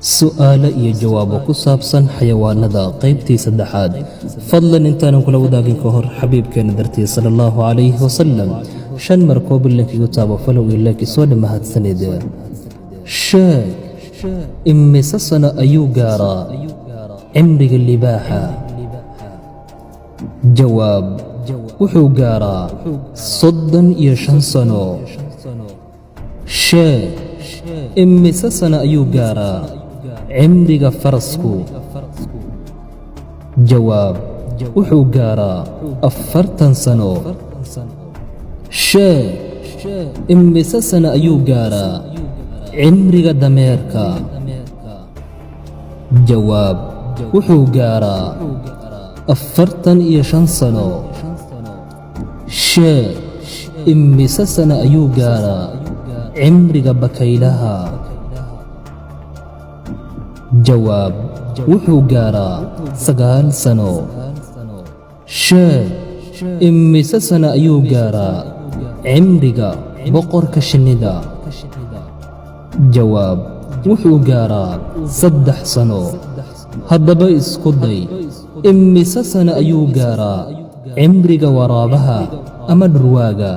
su'aalo iyo jawaabo ku saabsan xayawaanada qaybtii saddexaad. fadlan intaanan kula wadaagin ka hor xabiibkeena dartiis sallallahu calayhi wasallam 5 mar koob linkigu taabo falow iyo like soo dhammaadsanid. sheeg imise sano ayuu gaaraa cimriga libaaxa? jawaab: wuxuu gaaraa 35 sano. sheeg imise sano ayuu gaaraa cimriga farasku? jawaab: wuxuu gaaraa 40 sano. sheeg imise sano ayuu gaaraa cimriga dameerka? jawaab: wuxuu gaaraa 45 sano. sheeg imise sano ayuu gaaraa cimriga bakaylaha? jawaab: wuxuu gaaraa 9 sano. sheeg imise sano ayuu gaaraa cimriga boqorka shinnida? jawaab: wuxuu gaaraa 3 sano. haddaba isku day, imise sano ayuu gaaraa cimriga waraabaha ama dhurwaaga?